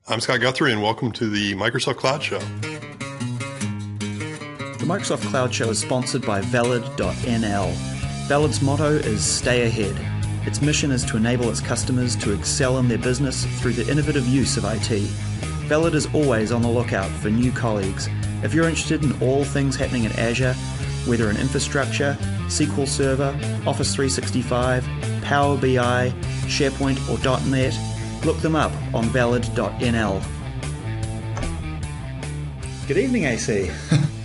I'm Scott Guthrie, and welcome to the Microsoft Cloud Show. The Microsoft Cloud Show is sponsored by Valid.nl. Valid's motto is Stay Ahead. Its mission is to enable its customers to excel in their business through the innovative use of IT. Valid is always on the lookout for new colleagues. If you're interested in all things happening in Azure, whether in infrastructure, SQL Server, Office 365, Power BI, SharePoint or .NET, look them up on Valid.nl. Good evening, AC.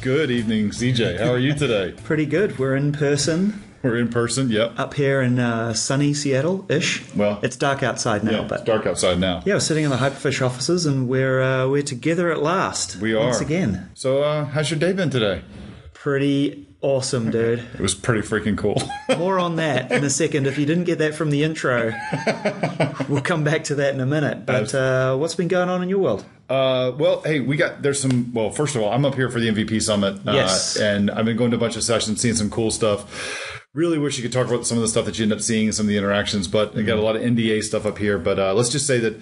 Good evening, CJ. How are you today? Pretty good. We're in person. We're in person, yep. Up here in sunny Seattle-ish. Well, it's dark outside now. Yeah, but it's dark outside now. Yeah, we're sitting in the Hyperfish offices, and we're together at last. We are. Once again. So, how's your day been today? Pretty awesome, dude. It was pretty freaking cool. More on that in a second. If you didn't get that from the intro, we'll come back to that in a minute. But what's been going on in your world? Well, hey, first of all, I'm up here for the MVP Summit. Yes. And I've been going to a bunch of sessions, seeing some cool stuff. Really wish you could talk about some of the stuff that you end up seeing, some of the interactions, but I got a lot of NDA stuff up here. But let's just say that,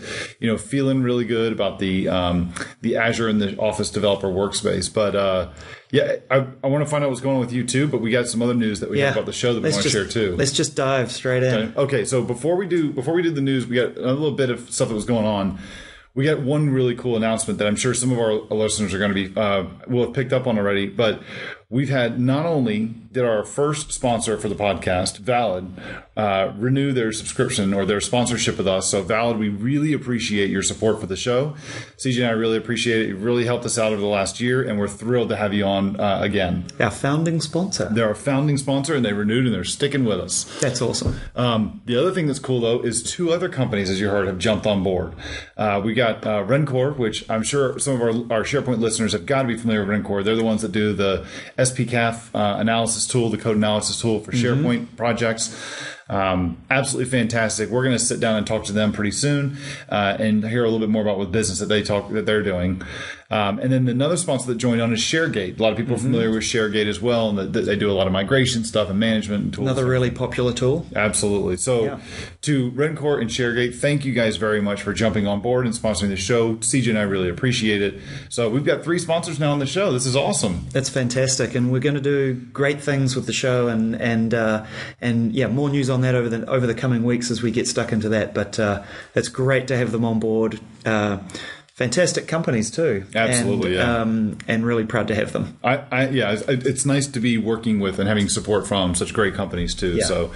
feeling really good about the Azure and the Office Developer Workspace. But yeah, I want to find out what's going on with you too. But we got some other news that we have about the show that we want to share too. Let's just dive straight in. Okay, so before we do the news, we got a little bit of stuff that was going on. We got one really cool announcement that I'm sure some of our listeners are going to be will have picked up on already. But we've had, not only did our first sponsor for the podcast, Valid, renew their subscription or their sponsorship with us. So Valid, we really appreciate your support for the show. CJ and I really appreciate it. You've really helped us out over the last year, and we're thrilled to have you on again. Our founding sponsor. They're our founding sponsor, and they renewed, and they're sticking with us. That's awesome. The other thing that's cool, though, is two other companies, as you heard, have jumped on board. We got Rencore, which I'm sure some of our SharePoint listeners have got to be familiar with Rencore. They're the ones that do the SPCAF analysis tool, the code analysis tool for SharePoint projects. Absolutely fantastic. We're going to sit down and talk to them pretty soon and hear a little bit more about what business that they're doing. And then another sponsor that joined on is ShareGate. A lot of people are familiar with ShareGate as well, and they do a lot of migration stuff and management and tools. Another really popular tool. Absolutely. So to Rencore and ShareGate, thank you guys very much for jumping on board and sponsoring the show. CJ and I really appreciate it. So we've got 3 sponsors now on the show. This is awesome. That's fantastic, and we're going to do great things with the show, and more news on that over the coming weeks as we get stuck into that. But it's great to have them on board. Fantastic companies too. Absolutely, and really proud to have them. It's nice to be working with and having support from such great companies too. Yeah. So,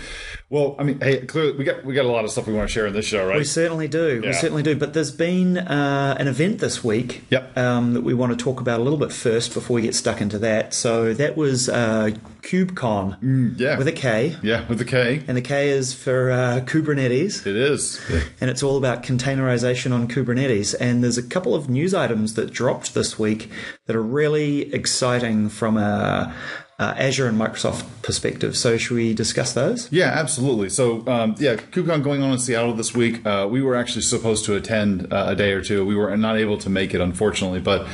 well, I mean, hey, clearly we got a lot of stuff we want to share in this show, right? We certainly do. Yeah. We certainly do. But there's been an event this week that we want to talk about a little bit first before we get stuck into that. So that was KubeCon with a K. Yeah, with a K. And the K is for Kubernetes. It is. Yeah. And it's all about containerization on Kubernetes. And there's a couple of news items that dropped this week that are really exciting from a Azure and Microsoft perspective. So should we discuss those? Yeah, absolutely. So, KubeCon going on in Seattle this week. We were actually supposed to attend a day or two. We were not able to make it, unfortunately, but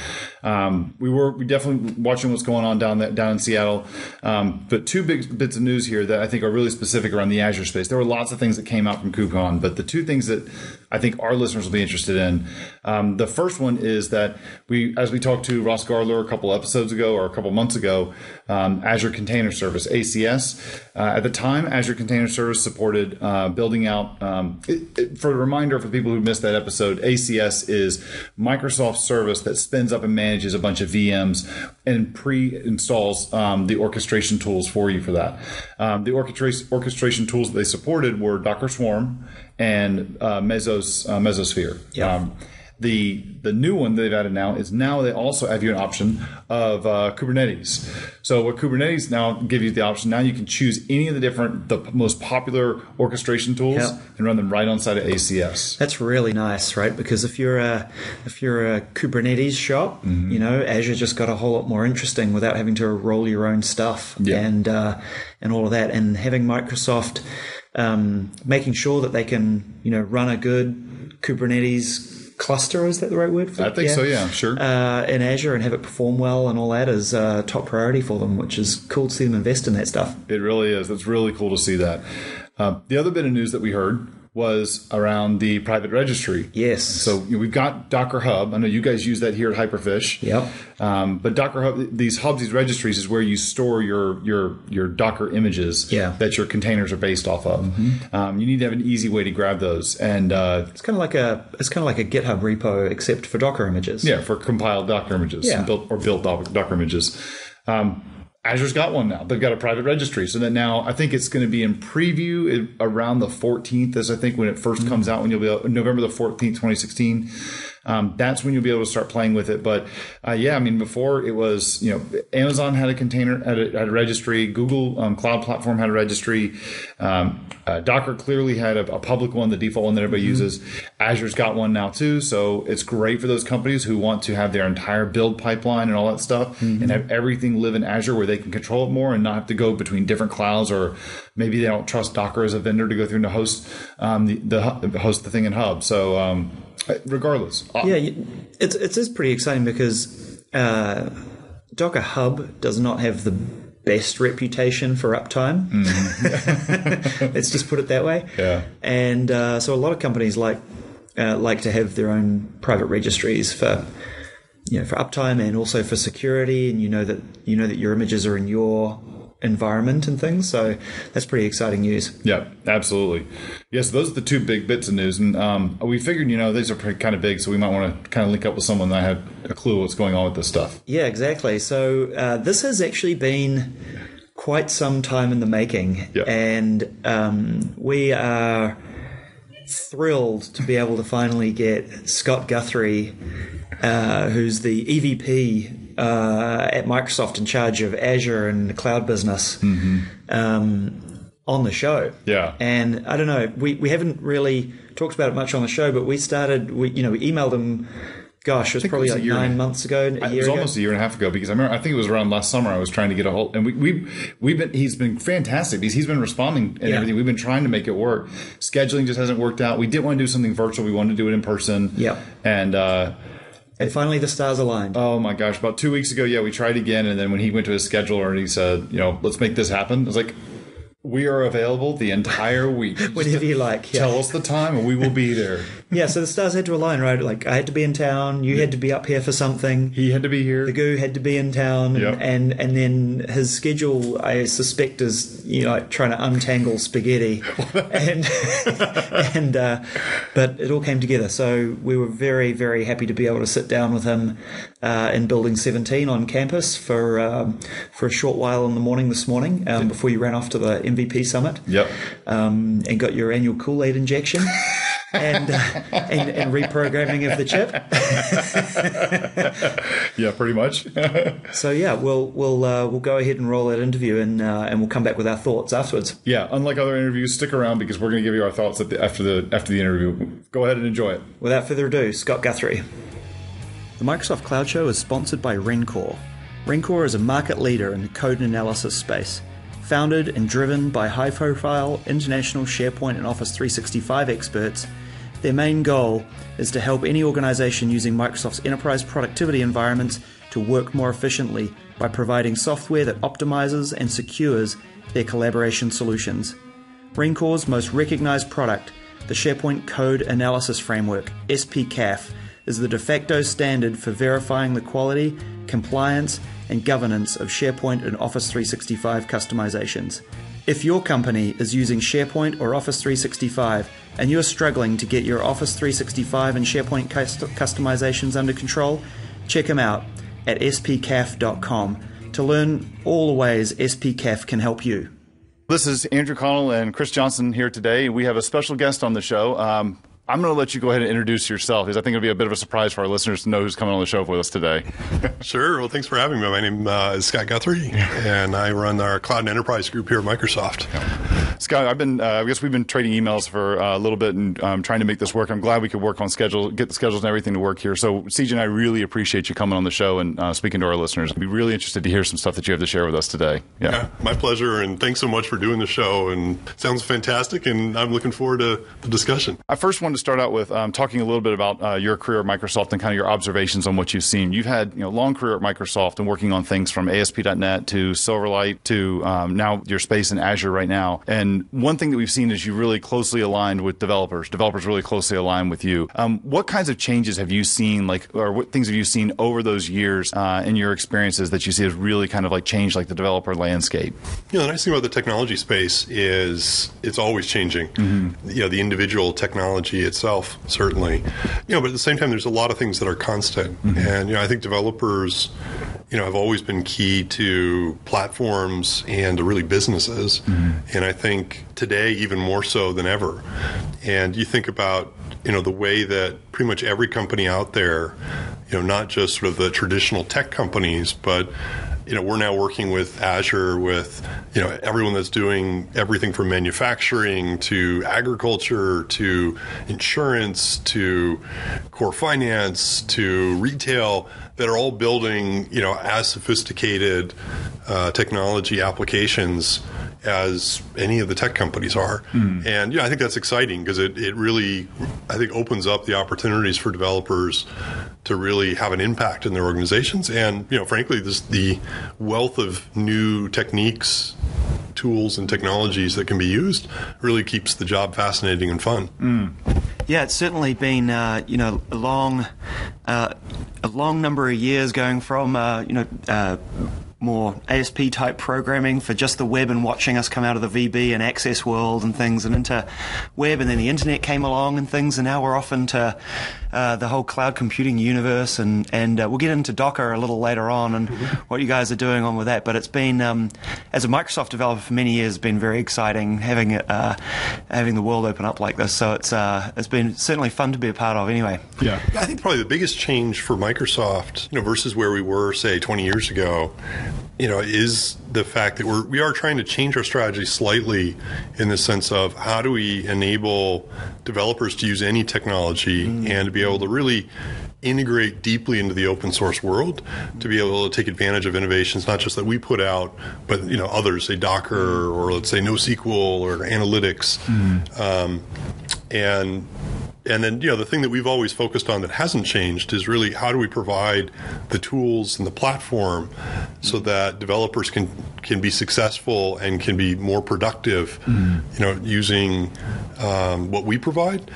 we definitely watching what's going on down in Seattle. But 2 big bits of news here that I think are really specific around the Azure space. There were lots of things that came out from KubeCon, but the 2 things that I think our listeners will be interested in. The first one is that as we talked to Ross Gardler a couple episodes ago or a couple months ago, Azure Container Service, ACS. At the time, Azure Container Service supported building out, for a reminder for people who missed that episode, ACS is Microsoft's service that spins up and manages a bunch of VMs and pre-installs the orchestration tools for you for that. The orchestration tools that they supported were Docker Swarm and Mesosphere. Yeah. The new one they've added now they also have you an option of Kubernetes. So what Kubernetes now give you the option, now you can choose any of the most popular orchestration tools and run them right on side of ACS. That's really nice, right? Because if you're a Kubernetes shop, Azure just got a whole lot more interesting without having to roll your own stuff and all of that, and having Microsoft making sure that they can run a good Kubernetes cluster, is that the right word? I think so, yeah, sure. In Azure and have it perform well and all that is top priority for them, which is cool to see them invest in that stuff. It really is. It's really cool to see that. The other bit of news that we heard was around the private registry. Yes. So we've got Docker Hub. I know you guys use that here at Hyperfish. Yep. But Docker Hub, these hubs, these registries, is where you store your Docker images that your containers are based off of. You need to have an easy way to grab those, and it's kind of like a GitHub repo except for Docker images. Yeah, for compiled Docker images, and built Docker images. Azure's got one now. They've got a private registry. So that now I think it's going to be in preview around the 14th, as I think when it first comes out, when you'll be November the 14th, 2016. That's when you'll be able to start playing with it. But before it was, Amazon had a container, had a registry. Google Cloud Platform had a registry. Docker clearly had a public one, the default one that everybody uses. Azure's got one now too. So it's great for those companies who want to have their entire build pipeline and all that stuff and have everything live in Azure where they can control it more and not have to go between different clouds, or maybe they don't trust Docker as a vendor to go through and to host host the thing in Hub. So regardless. It is pretty exciting because Docker Hub does not have the best reputation for uptime. Let's just put it that way. Yeah. And so a lot of companies like to have their own private registries for uptime and also for security, and you know that your images are in your environment and things. So that's pretty exciting news. Yeah, absolutely. Yes, those are the two big bits of news, and we figured these are pretty kind of big, so we might want to kind of link up with someone that had a clue what's going on with this stuff. Yeah, exactly. So this has actually been quite some time in the making, and we are thrilled to be able to finally get Scott Guthrie, who's the EVP at Microsoft in charge of Azure and the cloud business, on the show. Yeah. And I don't know, we haven't really talked about it much on the show, but we emailed him. Gosh, it was probably like 9 months ago, a year ago. It was almost a year and a half ago, because I think it was around last summer I was trying to get a hold, and he's been fantastic because he's been responding and everything. We've been trying to make it work. Scheduling just hasn't worked out. We didn't want to do something virtual. We wanted to do it in person. Yeah. And finally the stars aligned. Oh my gosh, about 2 weeks ago, we tried again, and then when he went to his scheduler and he said, let's make this happen, I was like, we are available the entire week. Whenever you like. Yeah. Tell us the time and we will be there. Yeah, so the stars had to align, right? Like I had to be in town, you had to be up here for something. He had to be here. The goo had to be in town. And then his schedule, I suspect, is trying to untangle spaghetti. But it all came together. So we were very, very happy to be able to sit down with him in Building 17 on campus for a short while in the morning this morning, before you ran off to the MVP summit. Yep. And got your annual Kool-Aid injection. and reprogramming of the chip. Yeah, pretty much. So we'll go ahead and roll that interview, and we'll come back with our thoughts afterwards. Yeah, unlike other interviews, stick around because we're going to give you our thoughts after the interview. Go ahead and enjoy it. Without further ado, Scott Guthrie. The Microsoft Cloud Show is sponsored by Rencore. Rencore is a market leader in the code analysis space. Founded and driven by high-profile international SharePoint and Office 365 experts, their main goal is to help any organization using Microsoft's enterprise productivity environments to work more efficiently by providing software that optimizes and secures their collaboration solutions. Rencore's most recognized product, the SharePoint Code Analysis Framework, SPCAF, is the de facto standard for verifying the quality, compliance, and governance of SharePoint and Office 365 customizations. If your company is using SharePoint or Office 365 and you're struggling to get your Office 365 and SharePoint customizations under control, check them out at spcaf.com to learn all the ways SPCAF can help you. This is Andrew Connell and Chris Johnson here today. We have a special guest on the show. I'm going to let you go ahead and introduce yourself, because I think it'll be a bit of a surprise for our listeners to know who's coming on the show with us today. Sure. Well, thanks for having me. My name is Scott Guthrie, and I run our Cloud and Enterprise group here at Microsoft. Scott, I guess we've been trading emails for a little bit and trying to make this work. I'm glad we could work on get the schedules and everything to work here. So, CJ and I really appreciate you coming on the show and speaking to our listeners. I'd be really interested to hear some stuff that you have to share with us today. Yeah, my pleasure, and thanks so much for doing the show. And it sounds fantastic, and I'm looking forward to the discussion. I first wanted to start out with talking a little bit about your career at Microsoft and kind of your observations on what you've seen. You've had long career at Microsoft and working on things from ASP.NET to Silverlight to now your space in Azure right now. And one thing that we've seen is you really closely aligned with developers. Developers really closely aligned with you. What kinds of changes have you seen, or what things have you seen over those years in your experiences that you see has really kind of changed the developer landscape? The nice thing about the technology space is it's always changing. Mm-hmm. The individual technology itself, certainly. But at the same time, there's a lot of things that are constant. Mm-hmm. And, I think developers, have always been key to platforms and to really businesses. Mm-hmm. And I think today, even more so than ever. And you think about, the way that pretty much every company out there, not just sort of the traditional tech companies, but we're now working with Azure, with everyone that's doing everything from manufacturing to agriculture to insurance to core finance to retail, that are all building as sophisticated technology applications as any of the tech companies are. Mm. And I think that's exciting because it really, I think, opens up the opportunities for developers to really have an impact in their organizations. And, frankly, the wealth of new techniques, tools, and technologies that can be used really keeps the job fascinating and fun. Mm. Yeah, it's certainly been a long number of years going from more ASP type programming for just the web and watching us come out of the VB and Access world and things, and into web, and then the internet came along and things, and now we're off into the whole cloud computing universe, and we'll get into Docker a little later on and what you guys are doing on with that. But it's been, as a Microsoft developer for many years, been very exciting having the world open up like this. So it's been certainly fun to be a part of anyway. Yeah, I think probably the biggest change for Microsoft, versus where we were, say, 20 years ago, is the fact that we are trying to change our strategy slightly in the sense of how do we enable developers to use any technology and to be able to really integrate deeply into the open source world, to be able to take advantage of innovations, not just that we put out, but others, say Docker or let's say NoSQL or analytics. And then, the thing that we've always focused on that hasn't changed is really how do we provide the tools and the platform so that developers can be successful and can be more productive, using what we provide,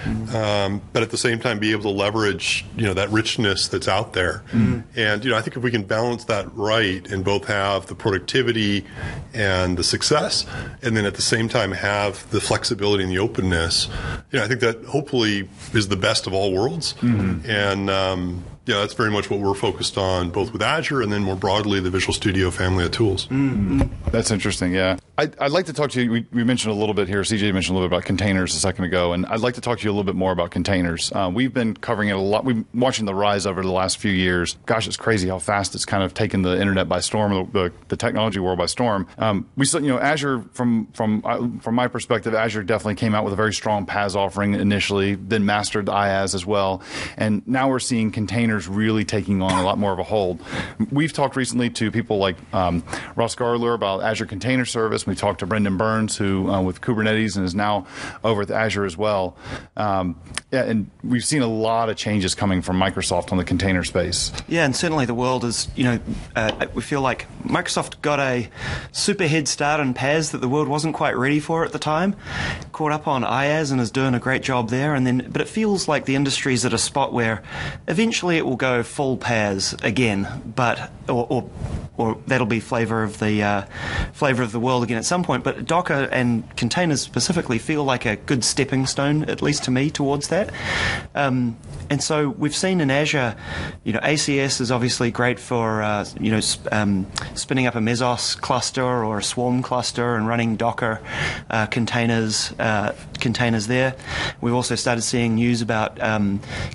but at the same time be able to leverage, that richness that's out there. And, I think if we can balance that right and both have the productivity and the success, and then at the same time have the flexibility and the openness, I think that hopefully is the best of all worlds. And that's very much what we're focused on, both with Azure and then more broadly the Visual Studio family of tools. That's interesting, yeah. I'd like to talk to you, we mentioned a little bit here, CJ mentioned a little bit about containers a second ago, and I'd like to talk to you a little bit more about containers. We've been covering it a lot. We've been watching the rise over the last few years. Gosh, it's crazy how fast it's kind of taken the internet by storm, the technology world by storm. We saw, Azure, from my perspective, Azure definitely came out with a very strong PaaS offering initially, then mastered the IaaS as well, and now we're seeing containers really taking on a lot more of a hold. We've talked recently to people like Ross Garler about Azure Container Service. We talked to Brendan Burns, who with Kubernetes and is now over at Azure as well. And we've seen a lot of changes coming from Microsoft on the container space. Yeah, and certainly the world is, we feel like Microsoft got a super head start on PaaS that the world wasn't quite ready for at the time, caught up on IaaS and is doing a great job there. But it feels like the industry's at a spot where eventually it will go full PaaS again, but or that'll be flavor of the world again at some point. But Docker and containers specifically feel like a good stepping stone, at least to me, towards that. And so we've seen in Azure, ACS is obviously great for spinning up a Mesos cluster or a Swarm cluster and running Docker containers there. We've also started seeing news about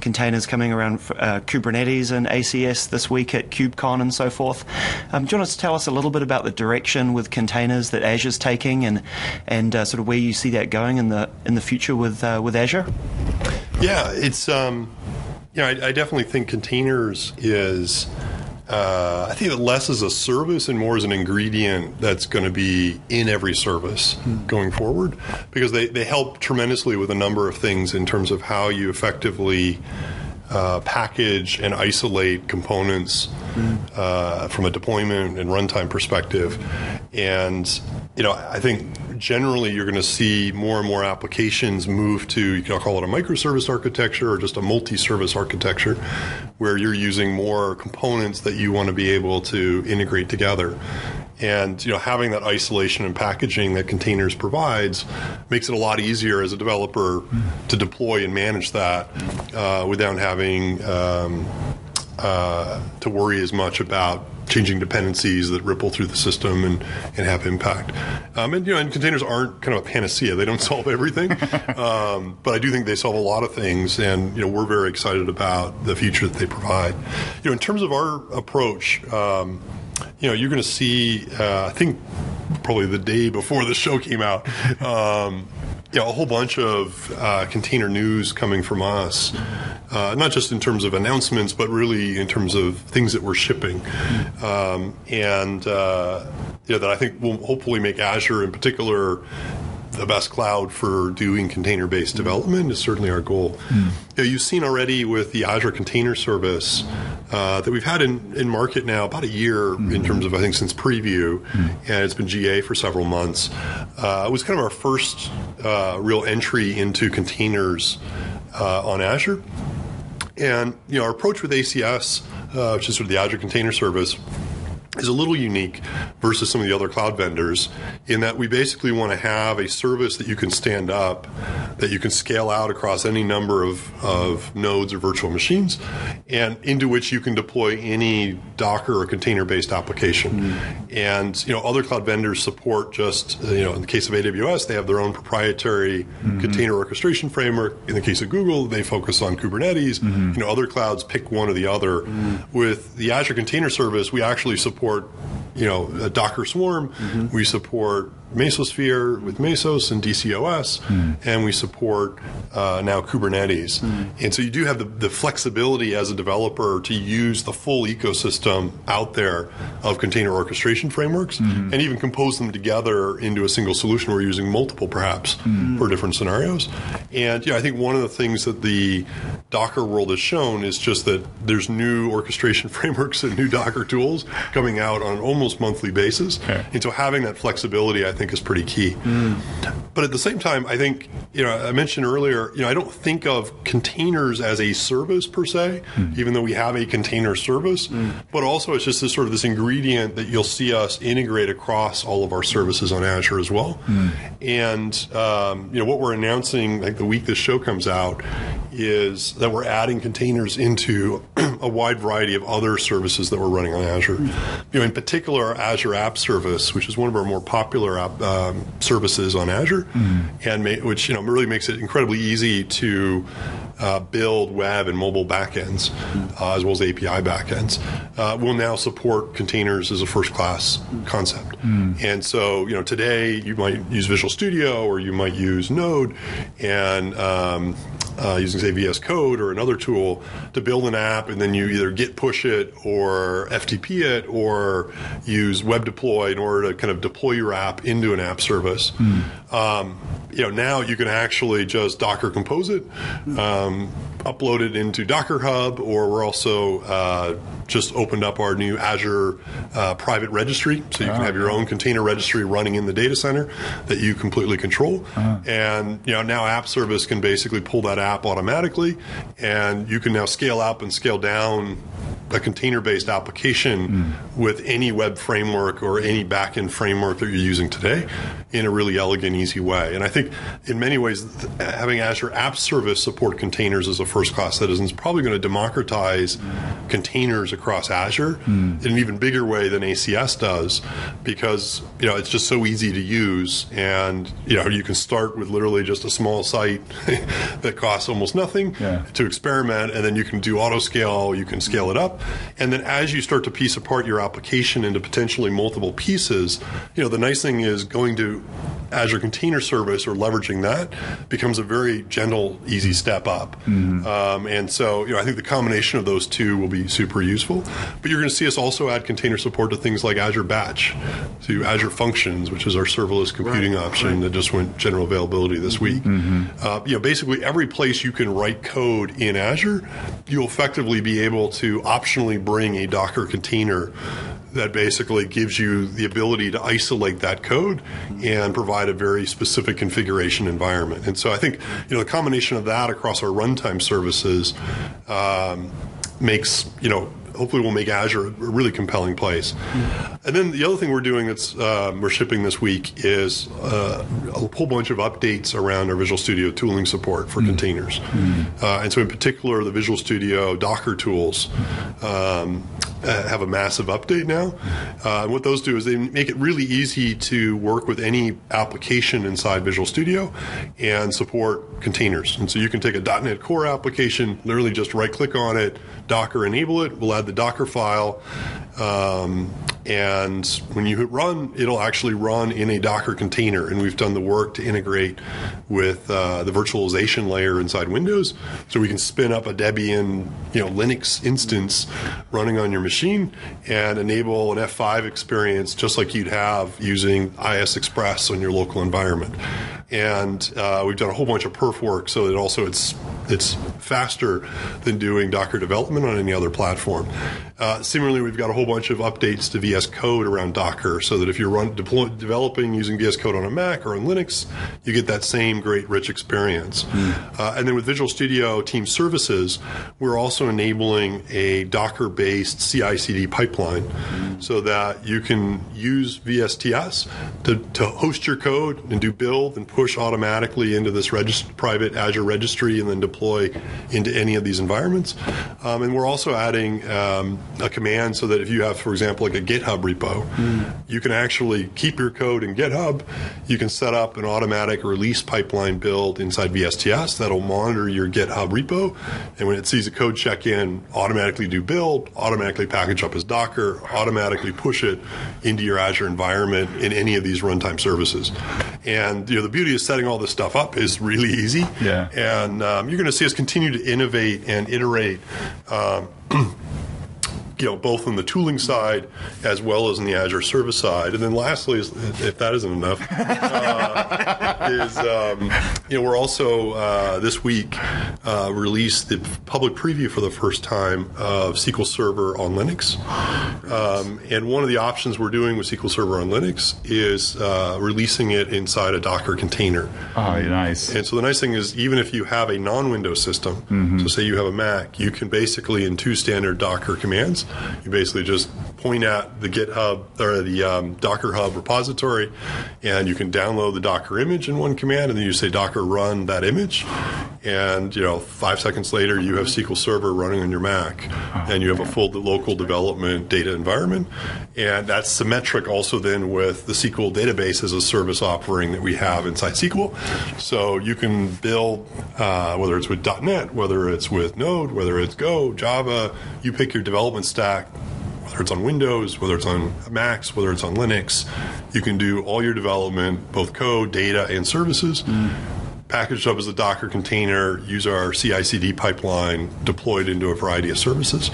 containers coming around Kubernetes and ACS this week at KubeCon and so forth. Do you want to tell us a little bit about the direction with containers that Azure's taking and sort of where you see that going in the future with Azure? Yeah, it's I definitely think containers is I think of it less as a service and more as an ingredient that's going to be in every service going forward, because they help tremendously with a number of things in terms of how you effectively package and isolate components from a deployment and runtime perspective. And, I think generally you're going to see more and more applications move to, you can call it a microservice architecture or just a multi-service architecture, where you're using more components that you want to be able to integrate together. And having that isolation and packaging that containers provides makes it a lot easier as a developer to deploy and manage that without having to worry as much about changing dependencies that ripple through the system and have impact. And containers aren't kind of a panacea. They don't solve everything. But I do think they solve a lot of things, and we're very excited about the future that they provide. In terms of our approach, you're going to see, I think probably the day before the show came out, a whole bunch of container news coming from us, not just in terms of announcements, but really in terms of things that we're shipping. That I think will hopefully make Azure in particular the best cloud for doing container-based development is certainly our goal. You've seen already with the Azure Container Service that we've had in market now about a year in terms of, I think, since preview, and it's been GA for several months. It was kind of our first real entry into containers on Azure. And, our approach with ACS, which is sort of the Azure Container Service, is a little unique versus some of the other cloud vendors in that we basically want to have a service that you can stand up, that you can scale out across any number of nodes or virtual machines, and into which you can deploy any Docker or container-based application. And, other cloud vendors support just, in the case of AWS, they have their own proprietary container orchestration framework. In the case of Google, they focus on Kubernetes. Other clouds pick one or the other. With the Azure Container Service, we actually support a Docker Swarm. We support Mesosphere with Mesos and DCOS, and we support now Kubernetes. And so you do have the flexibility as a developer to use the full ecosystem out there of container orchestration frameworks and even compose them together into a single solution where you're using multiple perhaps for different scenarios. And I think one of the things that the Docker world has shown is just that there's new orchestration frameworks and new Docker tools coming out on an almost monthly basis. And so having that flexibility, I think, is pretty key. But at the same time, I think, I mentioned earlier, I don't think of containers as a service per se, even though we have a container service, but also it's just this ingredient that you'll see us integrate across all of our services on Azure as well. And, what we're announcing, like the week this show comes out, is that we're adding containers into a wide variety of other services that we're running on Azure. In particular, our Azure App Service, which is one of our more popular services on Azure, and which really makes it incredibly easy to build web and mobile backends, as well as API backends. Will now support containers as a first-class concept. And so, today you might use Visual Studio or you might use Node, and using, say, VS Code or another tool to build an app, and then you either git push it or FTP it or use web deploy in order to kind of deploy your app into an app service. Now you can actually just Docker compose it, upload it into Docker Hub, or we're also just opened up our new Azure private registry, so you can have your own container registry running in the data center that you completely control. And now App Service can basically pull that app automatically, and you can now scale up and scale down a container-based application with any web framework or any back-end framework that you're using today in a really elegant, easy way. And I think in many ways, having Azure App Service support containers as a first-class citizen is probably going to democratize containers across Azure in an even bigger way than ACS does, because it's just so easy to use, and you can start with literally just a small site that costs almost nothing to experiment, and then you can do auto scale, you can scale it up. And then as you start to piece apart your application into potentially multiple pieces, the nice thing is going to Azure Container Service or leveraging that becomes a very gentle, easy step up. And so, I think the combination of those two will be super useful. But you're going to see us also add container support to things like Azure Batch, to Azure Functions, which is our serverless computing option that just went general availability this week. Basically every place you can write code in Azure, you'll effectively be able to optionally bring a Docker container that basically gives you the ability to isolate that code and provide a very specific configuration environment. And so I think the combination of that across our runtime services makes hopefully will make Azure a really compelling place. And then the other thing we're doing that's we're shipping this week is a whole bunch of updates around our Visual Studio tooling support for containers. And so in particular, the Visual Studio Docker tools have a massive update now. And what those do is they make it really easy to work with any application inside Visual Studio and support containers. And so you can take a .NET Core application, literally just right-click on it, Docker enable it, we'll add the Docker file, and when you hit run, it'll actually run in a Docker container. And we've done the work to integrate with the virtualization layer inside Windows, so we can spin up a Debian Linux instance running on your machine and enable an F5 experience just like you'd have using IS Express on your local environment. And we've done a whole bunch of perf work so that also it's faster than doing Docker development on any other platform. Similarly, we've got a whole bunch of updates to VS Code around Docker so that if you're developing using VS Code on a Mac or on Linux, you get that same great rich experience. And then with Visual Studio Team Services, we're also enabling a Docker-based CI/CD pipeline so that you can use VSTS to host your code and do build and push automatically into this private Azure registry and then deploy into any of these environments. And we're also adding a command so that if you have, for example, like a GitHub repo, you can actually keep your code in GitHub. You can set up an automatic release pipeline build inside VSTS that'll monitor your GitHub repo. And when it sees a code check-in, automatically do build, automatically package up as Docker, automatically push it into your Azure environment in any of these runtime services. And the beauty of setting all this stuff up is really easy. Yeah. And you're going to see us continue to innovate and iterate both on the tooling side as well as on the Azure service side. And then lastly, if that isn't enough, we're also this week released the public preview for the first time of SQL Server on Linux. And one of the options we're doing with SQL Server on Linux is releasing it inside a Docker container. Oh, nice. And so the nice thing is, even if you have a non-Windows system, so say you have a Mac, you can basically, in 2 standard Docker commands, you basically just point at the GitHub or the Docker Hub repository, and you can download the Docker image in one command, and then you say Docker run that image, and 5 seconds later you have SQL Server running on your Mac, and you have a full local development data environment, and that's symmetric also then with the SQL database as a service offering that we have inside SQL. So you can build whether it's with .NET, whether it's with Node, whether it's Go, Java, you pick your development stack. Whether it's on Windows, whether it's on Macs, whether it's on Linux, you can do all your development, both code, data, and services, packaged up as a Docker container, use our CI/CD pipeline, deployed into a variety of services.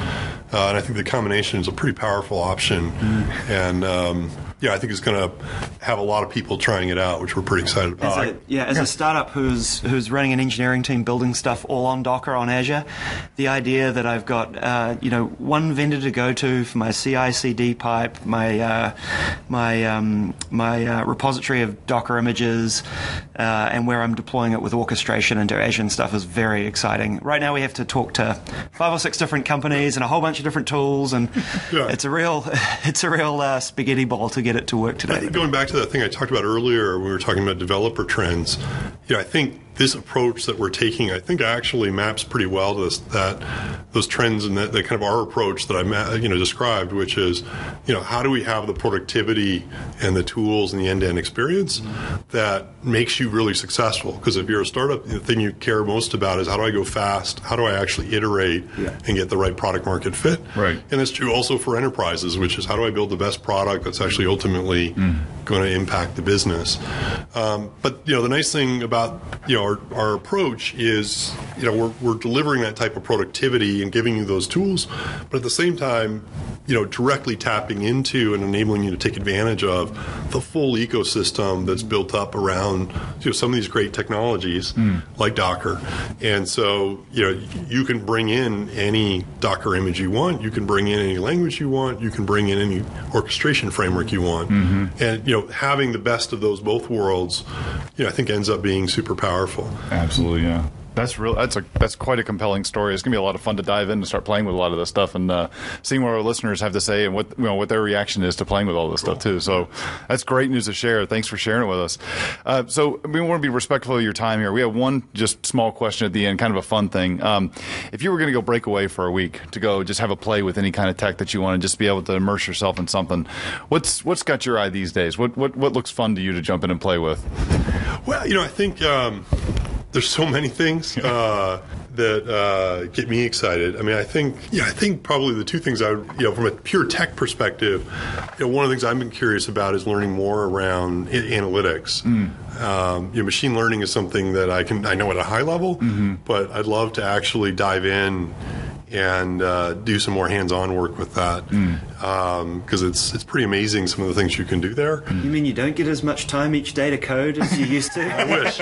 And I think the combination is a pretty powerful option. And I think it's going to have a lot of people trying it out, which we're pretty excited about. As a startup who's running an engineering team building stuff all on Docker on Azure, the idea that I've got one vendor to go to for my CI/CD pipe, my repository of Docker images, and where I'm deploying it with orchestration into Azure and stuff is very exciting. Right now we have to talk to 5 or 6 different companies and a whole bunch of different tools, and it's a real spaghetti ball to get it to work today. Going back to that thing I talked about earlier when we were talking about developer trends, I think this approach that we're taking, I think actually maps pretty well to those trends and that kind of our approach that I described, which is, how do we have the productivity and the tools and the end-to-end experience that makes you really successful? Because if you're a startup, the thing you care most about is how do I go fast? How do I actually iterate and get the right product market fit? Right. And that's true also for enterprises, which is how do I build the best product that's actually ultimately going to impact the business. But the nice thing about our approach is we're delivering that type of productivity and giving you those tools, but at the same time directly tapping into and enabling you to take advantage of the full ecosystem that's built up around some of these great technologies like Docker. And so you can bring in any Docker image you want, you can bring in any language you want, you can bring in any orchestration framework you want. And having the best of those both worlds I think ends up being super powerful. Absolutely, yeah. That's quite a compelling story. It's going to be a lot of fun to dive in and start playing with a lot of this stuff and seeing what our listeners have to say and what their reaction is to playing with all this stuff too. So that's great news to share. Thanks for sharing it with us. So we want to be respectful of your time here. We have one just small question at the end, kind of a fun thing. If you were going to go break away for a week to go just have a play with any kind of tech that you want to just be able to immerse yourself in something, what's got your eye these days? What looks fun to you to jump in and play with? Well, I think there's so many things that get me excited. I mean, I think probably the two things from a pure tech perspective, one of the things I've been curious about is learning more around analytics. Machine learning is something that I know at a high level, but I'd love to actually dive in and do some more hands-on work with that because it's pretty amazing some of the things you can do there. You mean you don't get as much time each day to code as you used to? I wish.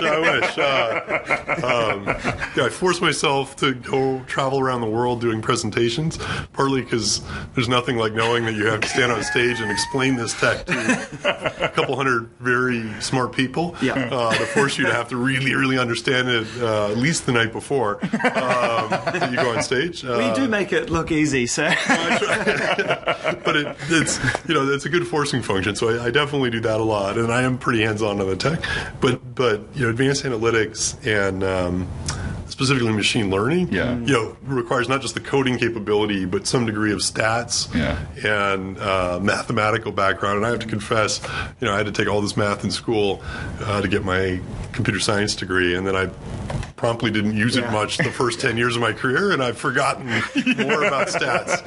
I force myself to go travel around the world doing presentations, partly because there's nothing like knowing that you have to stand on stage and explain this tech to a couple hundred very smart people to force you to have to really, really understand it at least the night before that you go on stage. We do make it look easy, so. But it's a good forcing function. So I definitely do that a lot, and I am pretty hands-on on the tech. But advanced analytics and specifically machine learning, requires not just the coding capability, but some degree of stats and mathematical background. And I have to confess, I had to take all this math in school to get my computer science degree, and then I promptly didn't use it much the first 10 years of my career, and I've forgotten more about stats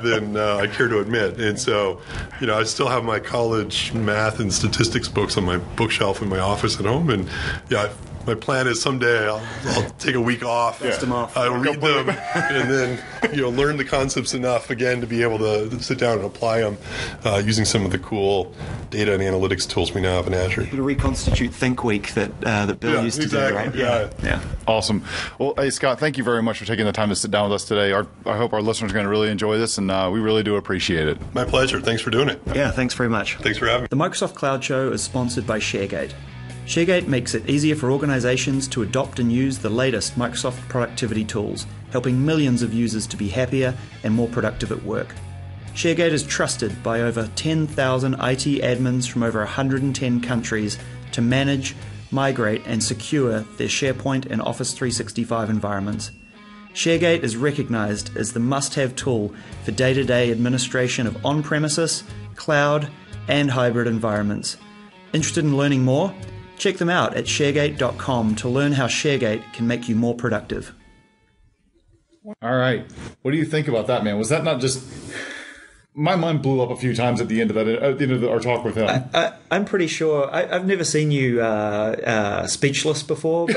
than I care to admit. And so, I still have my college math and statistics books on my bookshelf in my office at home, and my plan is someday I'll take a week off. Dust them off. I'll read them and then learn the concepts enough again to be able to sit down and apply them using some of the cool data and analytics tools we now have in Azure. To reconstitute Think Week that Bill used to do, right? Yeah. Awesome. Well, hey, Scott, thank you very much for taking the time to sit down with us today. I hope our listeners are going to really enjoy this, and we really do appreciate it. My pleasure. Thanks for doing it. Yeah, thanks very much. Thanks for having me. The Microsoft Cloud Show is sponsored by ShareGate. ShareGate makes it easier for organizations to adopt and use the latest Microsoft productivity tools, helping millions of users to be happier and more productive at work. ShareGate is trusted by over 10,000 IT admins from over 110 countries to manage, migrate, and secure their SharePoint and Office 365 environments. ShareGate is recognized as the must-have tool for day-to-day administration of on-premises, cloud, and hybrid environments. Interested in learning more? Check them out at sharegate.com to learn how ShareGate can make you more productive. All right. What do you think about that, man? Was that not just... My mind blew up a few times at the end of that, at the end of our talk with him. I'm pretty sure I've never seen you speechless before,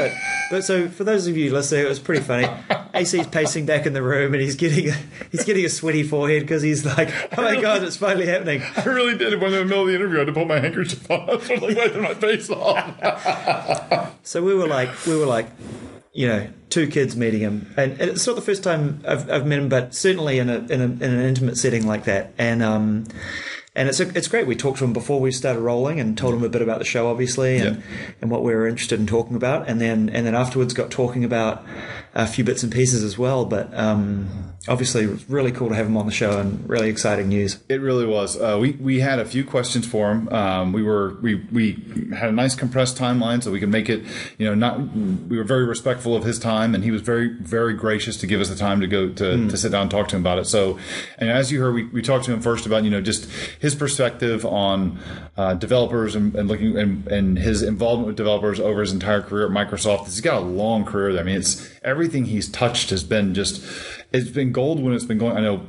but so for those of you listening, it was pretty funny. AC's pacing back in the room and he's getting a sweaty forehead because he's like, "Oh my God, it's finally happening!" I really did. When in the middle of the interview, I had to pull my handkerchief off. I was like wiping my face off. So we were like. Two kids meeting him, and it's not the first time I've met him, but certainly in an intimate setting like that, and it's great. We talked to him before we started rolling, and told him a bit about the show, obviously, and what we were interested in talking about, and then afterwards got talking about a few bits and pieces as well. But obviously, it was really cool to have him on the show, and really exciting news. It really was. We had a few questions for him. We had a nice compressed timeline so we could make it. We were very respectful of his time, and he was very, very gracious to give us the time to go to sit down and talk to him about it. So, and as you heard, we talked to him first about just his perspective on developers and looking and his involvement with developers over his entire career at Microsoft. He's got a long career there. I mean, it's everything he's touched has been just it's been gold when it's been going. I know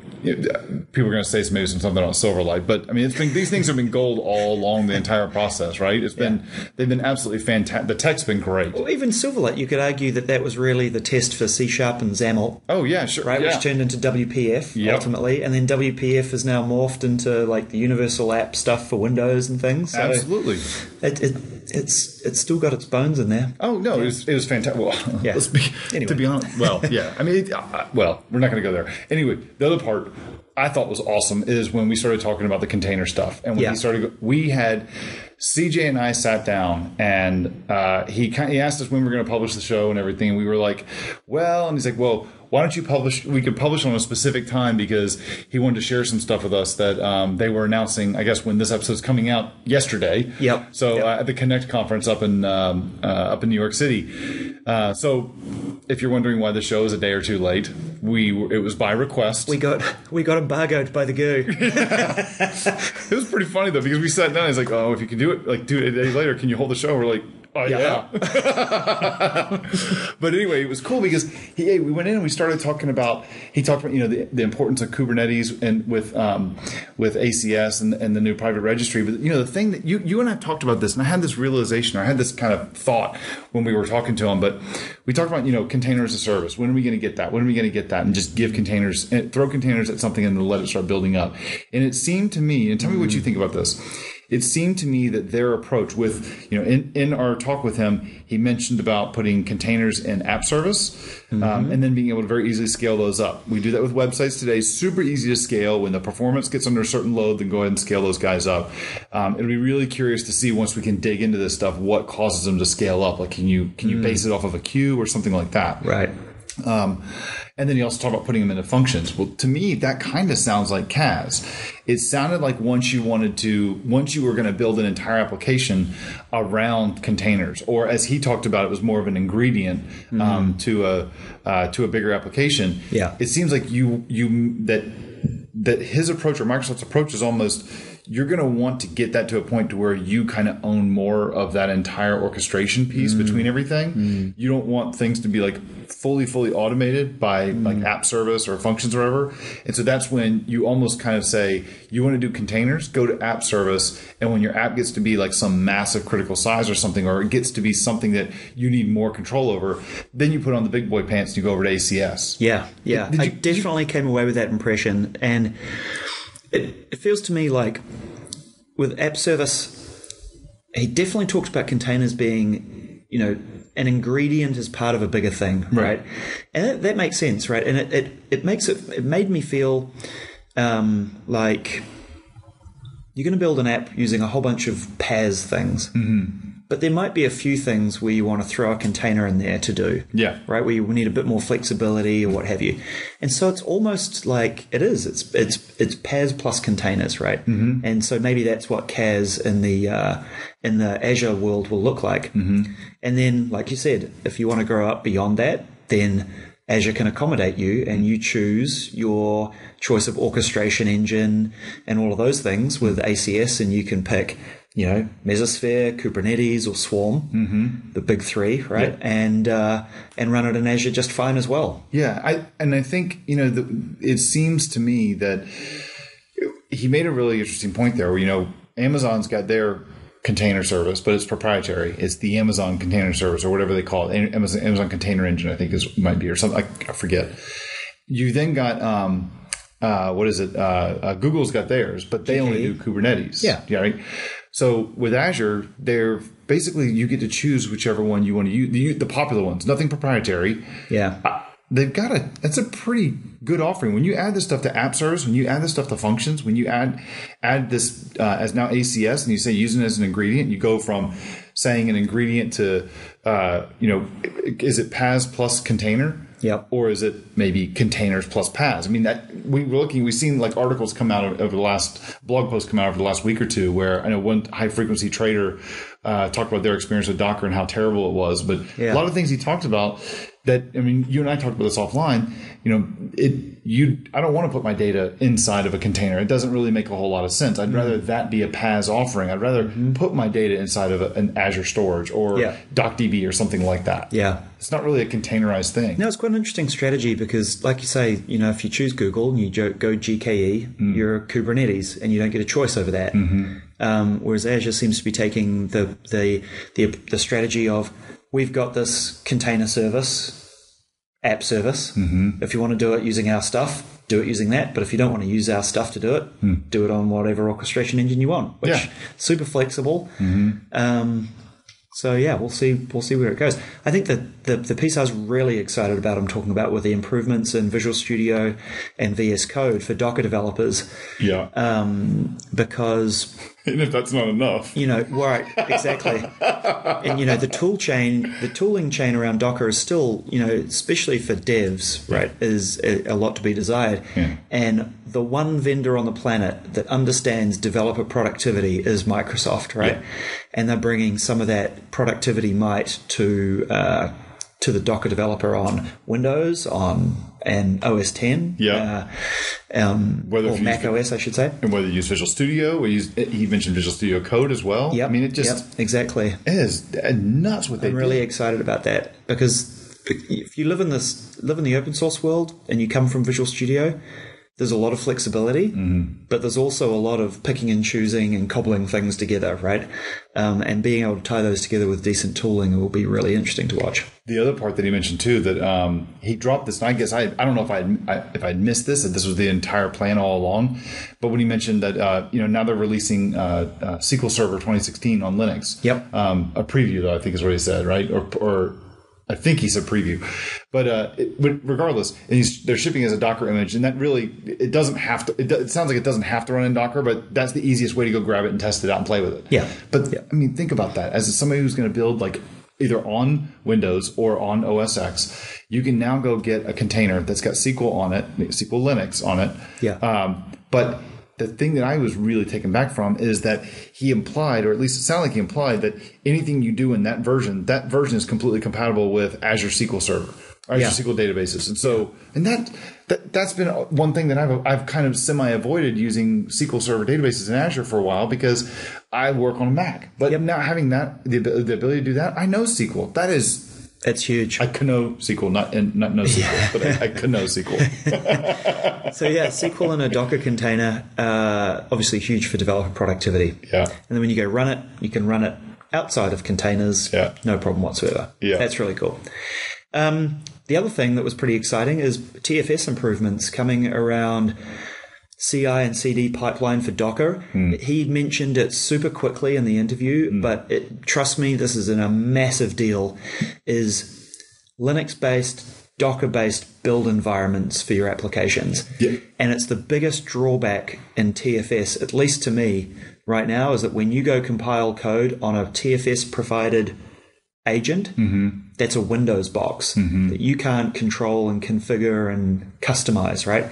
people are going to say it's maybe something on Silverlight, but I mean, these things have been gold all along the entire process, right? They've been absolutely fantastic. The tech's been great. Well, even Silverlight, you could argue that was really the test for C# and XAML. Oh yeah, sure. Right, which turned into WPF ultimately, and then WPF is now morphed into like the universal app stuff for Windows and things. So absolutely. It's still got its bones in there. Oh no, it was fantastic. Well, Anyway. To be honest, well, yeah. I mean, well, we're not going to go there. Anyway, the other part I thought was awesome is when we started talking about the container stuff, and when we had CJ and I sat down, and he asked us when we were going to publish the show and everything, and we were like, well, and he's like, well, why don't you publish? We could publish on a specific time because he wanted to share some stuff with us that they were announcing, I guess, when this episode's coming out yesterday. Yep. So at the Connect conference up in New York City. So if you're wondering why the show is a day or two late, it was by request. We got embargoed by the GU. It was pretty funny though because we sat down. And he's like, "Oh, if you can do it, like do it a day later, can you hold the show?" We're like, "Oh yeah." But anyway, it was cool because we went in and we started talking about. He talked about the importance of Kubernetes and with ACS and the new private registry. But the thing that you and I talked about this, and I had this realization, I had this kind of thought when we were talking to him. But we talked about container as a service. When are we going to get that? When are we going to get that? And just give containers and throw containers at something and let it start building up. And it seemed to me, and tell me what you think about this. It seemed to me that their approach with, in our talk with him, he mentioned about putting containers in app service and then being able to very easily scale those up. We do that with websites today. Super easy to scale. When the performance gets under a certain load, then go ahead and scale those guys up. It'll be really curious to see once we can dig into this stuff, what causes them to scale up. Like, can you base it off of a queue or something like that? Right. And then you also talk about putting them into functions. Well, to me, that kind of sounds like CAS. It sounded like once you were going to build an entire application around containers, or as he talked about, it was more of an ingredient to a bigger application. Yeah. It seems like that his approach or Microsoft's approach is almost, you're going to want to get that to a point to where you kind of own more of that entire orchestration piece between everything. You don't want things to be like fully automated by like app service or functions or whatever. And so that's when you almost kind of say, you want to do containers, go to app service. And when your app gets to be like some massive critical size or something, or it gets to be something that you need more control over, then you put on the big boy pants and you go over to ACS. Yeah. I definitely came away with that impression. And it feels to me like with app service, he definitely talks about containers being, an ingredient as part of a bigger thing, right? And that makes sense, right? And it made me feel like you're going to build an app using a whole bunch of PaaS things. But there might be a few things where you want to throw a container in there to do. Yeah. Right? Where you need a bit more flexibility or what have you. And so it's almost like it is. It's PaaS plus containers, right? And so maybe that's what CAS in the Azure world will look like. And then, like you said, if you want to grow up beyond that, then Azure can accommodate you and you choose your choice of orchestration engine and all of those things with ACS, and you can pick Mesosphere, Kubernetes, or Swarm, the big three, right? Yeah. And run it in Azure just fine as well. Yeah, I think it seems to me that he made a really interesting point there. Where Amazon's got their container service, but it's proprietary. It's the Amazon Container Service or whatever they call it. Amazon Container Engine, I think might be, or something. I forget. You then got Google's got theirs, but they only do Kubernetes. Yeah, right. So with Azure, they're basically, you get to choose whichever one you want to use. The popular ones, nothing proprietary. Yeah. That's a pretty good offering. When you add this stuff to app service, when you add this stuff to functions, when you add this as now ACS, and you say using it as an ingredient, you go from saying an ingredient to, is it PaaS plus container? Yep. Or is it maybe containers plus PaaS? I mean, we've seen like articles come out over the last blog posts come out over the last week or two where I know one high frequency trader talked about their experience with Docker and how terrible it was. But a lot of things he talked about that, I mean, you and I talked about this offline. I don't want to put my data inside of a container. It doesn't really make a whole lot of sense. I'd rather that be a PaaS offering. I'd rather put my data inside of an Azure storage or DocDB or something like that. Yeah. It's not really a containerized thing. No, it's quite an interesting strategy because, like you say, if you choose Google and you go GKE, you're Kubernetes and you don't get a choice over that. Whereas Azure seems to be taking the strategy of, we've got this container service, app service. If you want to do it using our stuff, do it using that. But if you don't want to use our stuff to do it, do it on whatever orchestration engine you want, which super flexible. So we'll see where it goes. I think that the piece I was really excited about, I'm talking about, were the improvements in Visual Studio and VS Code for Docker developers. Yeah. Because and if that's not enough, right, exactly. And the tooling chain around Docker is still, especially for devs, right, is a lot to be desired. Yeah. And the one vendor on the planet that understands developer productivity is Microsoft, right? Yeah. And they're bringing some of that productivity might to the Docker developer on Windows, and OS 10, or Mac OS, I should say. And whether you use Visual Studio, he mentioned Visual Studio Code as well. Yep. I mean, it just exactly is nuts what they do. I'm really excited about that because if you live in the open source world and you come from Visual Studio, there's a lot of flexibility, but there's also a lot of picking and choosing and cobbling things together, right? And being able to tie those together with decent tooling will be really interesting to watch. The other part that he mentioned too, that he dropped this, and I guess I don't know if I'd missed this, that this was the entire plan all along, but when he mentioned that now they're releasing SQL Server 2016 on Linux. Yep. A preview, though, I think is what he said, right? Or I think he said preview, but regardless, they're shipping as a Docker image, and that really it doesn't have to. It sounds like it doesn't have to run in Docker, but that's the easiest way to go grab it and test it out and play with it. Yeah. But I mean, think about that as somebody who's going to build like either on Windows or on OS X. You can now go get a container that's got SQL on it, SQL Linux on it. Yeah. But the thing that I was really taken back from is that he implied, or at least it sounded like he implied, that anything you do in that version is completely compatible with Azure SQL Server, or Azure SQL databases. And so, and that's been one thing that I've kind of semi-avoided using SQL Server databases in Azure for a while because I work on a Mac. But now having that, the ability to do that, I know SQL. It's huge. I can know SQL, not no SQL, but I can know SQL. So SQL in a Docker container, obviously huge for developer productivity. Yeah. And then when you go run it, you can run it outside of containers, no problem whatsoever. Yeah. That's really cool. The other thing that was pretty exciting is TFS improvements coming around CI and CD pipeline for Docker. He mentioned it super quickly in the interview, but trust me, this is a massive deal, is Linux-based, Docker-based build environments for your applications. Yeah. And it's the biggest drawback in TFS, at least to me right now, is that when you go compile code on a TFS-provided agent, that's a Windows box that you can't control and configure and customize, right?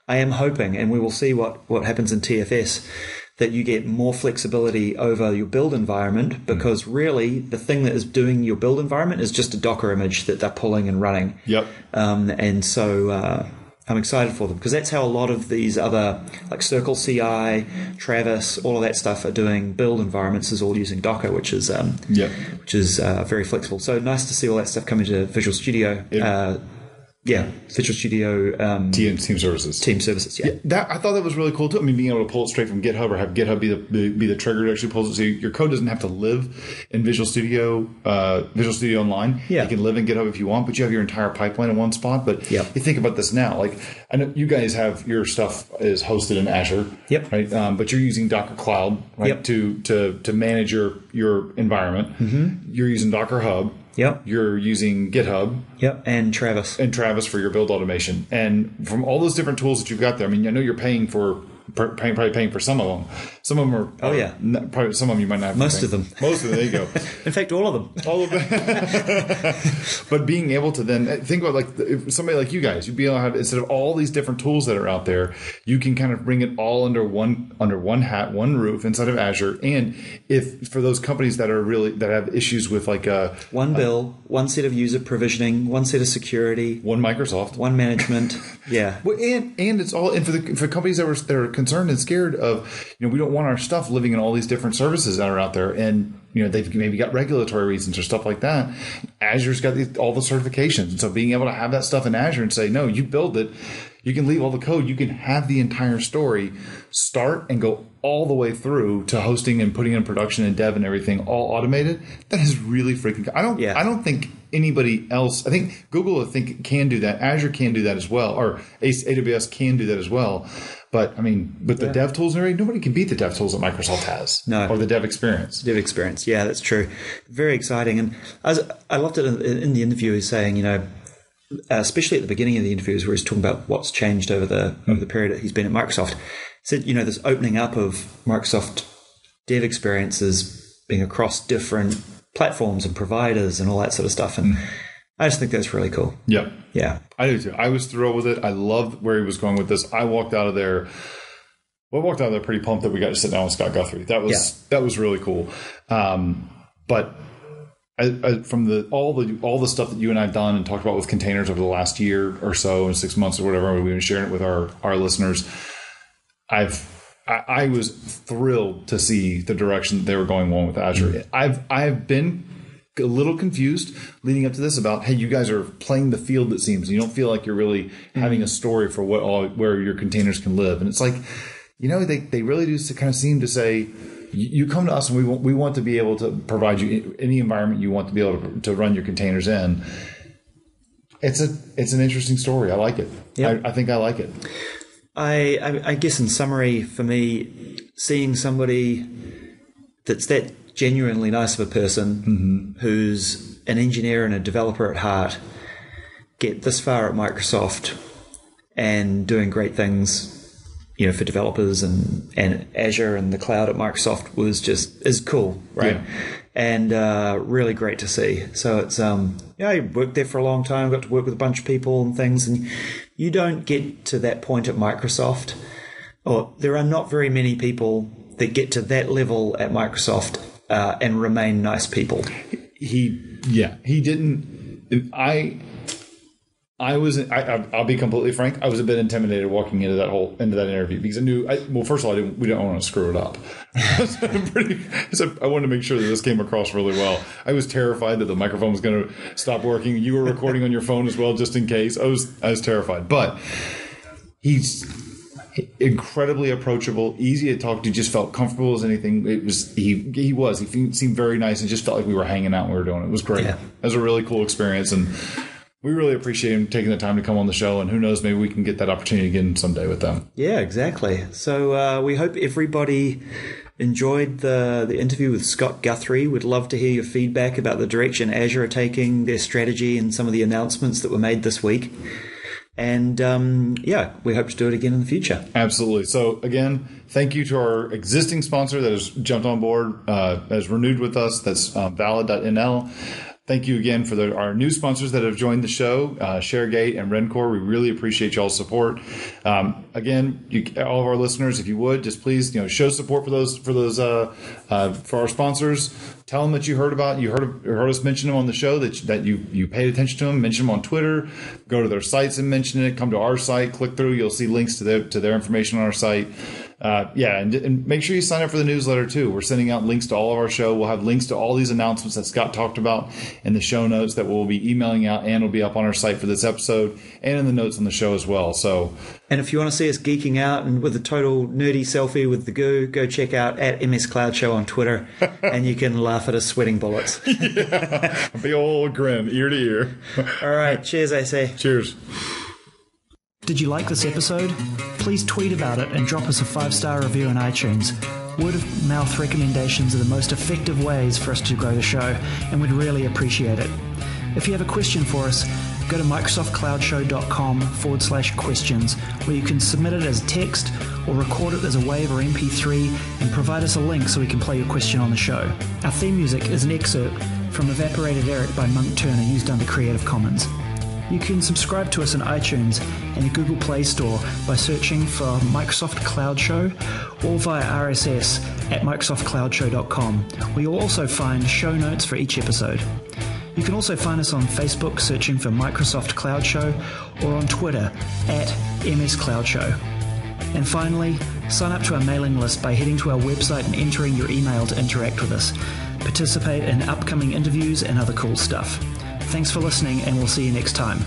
I am hoping, and we will see what happens in TFS, that you get more flexibility over your build environment, because really the thing that is doing your build environment is just a Docker image that they're pulling and running. Yep. And so I'm excited for them, because that's how a lot of these other, like Circle CI, Travis, all of that stuff are doing build environments, is all using Docker, which is very flexible. So nice to see all that stuff coming to Visual Studio. Visual Studio Team Services. Team Services, I thought that was really cool too. I mean, being able to pull it straight from GitHub, or have GitHub be the trigger that actually pulls it, so your code doesn't have to live in Visual Studio Online. Yeah. You can live in GitHub if you want, but you have your entire pipeline in one spot. But you think about this now. Like, I know you guys have your stuff is hosted in Azure, right? But you're using Docker Cloud, right, to manage your environment. You're using Docker Hub. You're using GitHub. And Travis. For your build automation. And from all those different tools that you've got there, I mean, I know you're paying for probably paying for some of them. Some of them are. Oh, yeah. Probably some of them you might not have. Most of them. Most of them. There you go. In fact, all of them. All of them. But being able to then think about, like, if somebody like you guys, you'd be able to have, instead of all these different tools that are out there, you can kind of bring it all under one hat, one roof inside of Azure. And if for those companies that have issues with, like, one bill, one set of user provisioning, one set of security, one Microsoft, one management. Yeah. Well, and it's all, and for companies that are concerned and scared of, we don't want our stuff living in all these different services that are out there, and they've maybe got regulatory reasons or stuff like that. Azure's got all the certifications, and so being able to have that stuff in Azure and say, no, you build it, you can leave all the code, you can have the entire story start and go all the way through to hosting and putting in production and dev and everything all automated. That is really freaking cool. I don't think anybody else, I think Google can do that. Azure can do that as well, or AWS can do that as well. But I mean, with the dev tools and everything, nobody can beat the dev tools that Microsoft has. No. Or the dev experience. Dev experience. Yeah, that's true. Very exciting. And I loved it in the interview. He's saying, especially at the beginning of the interviews where he's talking about what's changed over the period that he's been at Microsoft. He said, this opening up of Microsoft dev experiences being across different platforms and providers and all that sort of stuff. And I just think that's really cool. Yep. Yeah. I do too. I was thrilled with it. I loved where he was going with this. I walked out of there pretty pumped that we got to sit down with Scott Guthrie. That was really cool. But from all the stuff that you and I have done and talked about with containers over the last year or so, and 6 months or whatever, we've been sharing it with our listeners. I was thrilled to see the direction that they were going on with Azure. I've been a little confused leading up to this about, hey, you guys are playing the field, it seems. You don't feel like you're really having a story for where your containers can live. And it's like, they really do kind of seem to say, you come to us and we want to be able to provide you any environment you want to be able to run your containers in. It's an interesting story. I like it. Yep. I think I like it. I guess in summary, for me, seeing somebody that's that genuinely nice of a person who's an engineer and a developer at heart get this far at Microsoft and doing great things, for developers and Azure and the cloud at Microsoft is cool, right? Yeah. And really great to see. So it's I worked there for a long time, got to work with a bunch of people and things, and you don't get to that point at Microsoft, or there are not very many people that get to that level at Microsoft and remain nice people. He didn't. I'll be completely frank. I was a bit intimidated walking into that interview because I knew. First of all, we don't want to screw it up. I wanted to make sure that this came across really well. I was terrified that the microphone was going to stop working. You were recording on your phone as well, just in case. I was terrified, but he's incredibly approachable, easy to talk to, just felt comfortable as anything. He seemed very nice and just felt like we were hanging out when we were doing it. It was great. Yeah. It was a really cool experience, and we really appreciate him taking the time to come on the show, and who knows, maybe we can get that opportunity again someday with them. Yeah, exactly. So we hope everybody enjoyed the interview with Scott Guthrie. We'd love to hear your feedback about the direction Azure are taking, their strategy, and some of the announcements that were made this week. And we hope to do it again in the future. Absolutely. So again, thank you to our existing sponsor that has jumped on board, has renewed with us. That's Valid.nl. Thank you again for our new sponsors that have joined the show, ShareGate and Rencore. We really appreciate y'all's support. Again, all of our listeners, if you would, just please show support for our sponsors. Tell them that you heard us mention them on the show, that you paid attention to them. Mention them on Twitter. Go to their sites and mention it. Come to our site, click through. You'll see links to their information on our site. And make sure you sign up for the newsletter too. We're sending out links to all of our show. We'll have links to all these announcements that Scott talked about in the show notes that we'll be emailing out, and will be up on our site for this episode and in the notes on the show as well. And if you want to see us geeking out and with a total nerdy selfie with the goo, go check out at MS Cloud Show on Twitter, and you can laugh at us sweating bullets. Yeah, big old grin, ear to ear. All right, cheers, I say. Cheers. Did you like this episode? Please tweet about it and drop us a 5-star review on iTunes. Word of mouth recommendations are the most effective ways for us to grow the show, and we'd really appreciate it. If you have a question for us, go to microsoftcloudshow.com/questions, where you can submit it as text or record it as a WAV or MP3 and provide us a link so we can play your question on the show. Our theme music is an excerpt from Evaporated Eric by Monk Turner used under Creative Commons. You can subscribe to us on iTunes and the Google Play Store by searching for Microsoft Cloud Show or via RSS at microsoftcloudshow.com, where you'll also find show notes for each episode. You can also find us on Facebook searching for Microsoft Cloud Show or on Twitter at MS Cloud Show. And finally, sign up to our mailing list by heading to our website and entering your email to interact with us. Participate in upcoming interviews and other cool stuff. Thanks for listening, and we'll see you next time.